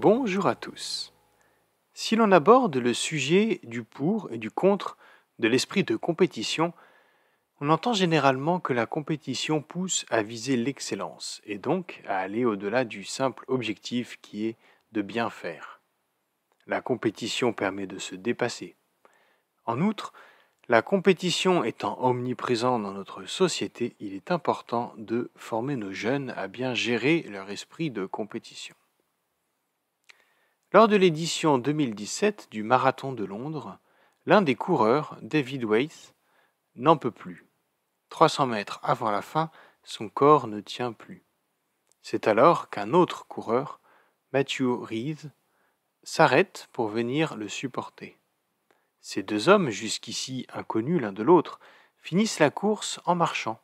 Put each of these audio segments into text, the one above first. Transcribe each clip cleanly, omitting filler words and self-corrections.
Bonjour à tous. Si l'on aborde le sujet du pour et du contre de l'esprit de compétition, on entend généralement que la compétition pousse à viser l'excellence et donc à aller au-delà du simple objectif qui est de bien faire. La compétition permet de se dépasser. En outre, la compétition étant omniprésente dans notre société, il est important de former nos jeunes à bien gérer leur esprit de compétition. Lors de l'édition 2017 du Marathon de Londres, l'un des coureurs, David Weiss, n'en peut plus. 300 mètres avant la fin, son corps ne tient plus. C'est alors qu'un autre coureur, Matthew Rees, s'arrête pour venir le supporter. Ces deux hommes, jusqu'ici inconnus l'un de l'autre, finissent la course en marchant.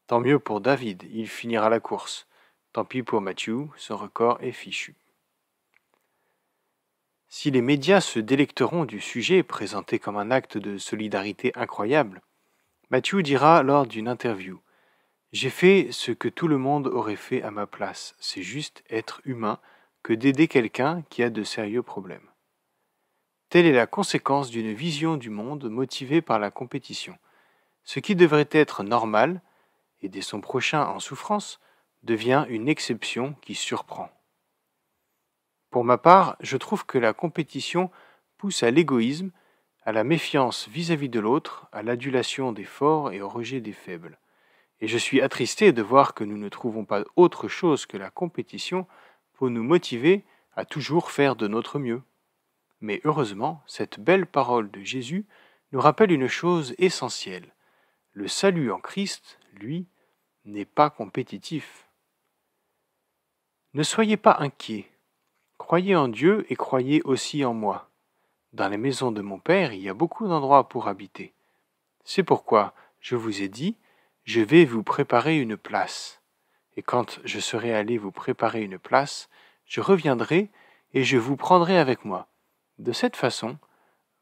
Tant mieux pour David, il finira la course. Tant pis pour Matthew, son record est fichu. Si les médias se délecteront du sujet présenté comme un acte de solidarité incroyable, Matthew dira lors d'une interview « J'ai fait ce que tout le monde aurait fait à ma place, c'est juste être humain que d'aider quelqu'un qui a de sérieux problèmes. » Telle est la conséquence d'une vision du monde motivée par la compétition. Ce qui devrait être normal, aider son prochain en souffrance, devient une exception qui surprend. Pour ma part, je trouve que la compétition pousse à l'égoïsme, à la méfiance vis-à-vis de l'autre, à l'adulation des forts et au rejet des faibles. Et je suis attristé de voir que nous ne trouvons pas autre chose que la compétition pour nous motiver à toujours faire de notre mieux. Mais heureusement, cette belle parole de Jésus nous rappelle une chose essentielle. Le salut en Christ, lui, n'est pas compétitif. Ne soyez pas inquiets. Croyez en Dieu et croyez aussi en moi. Dans les maisons de mon Père, il y a beaucoup d'endroits pour habiter. C'est pourquoi je vous ai dit, je vais vous préparer une place. Et quand je serai allé vous préparer une place, je reviendrai et je vous prendrai avec moi. De cette façon,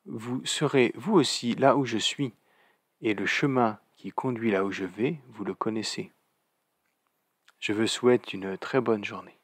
vous serez vous aussi là où je suis, et le chemin qui conduit là où je vais, vous le connaissez. Je vous souhaite une très bonne journée.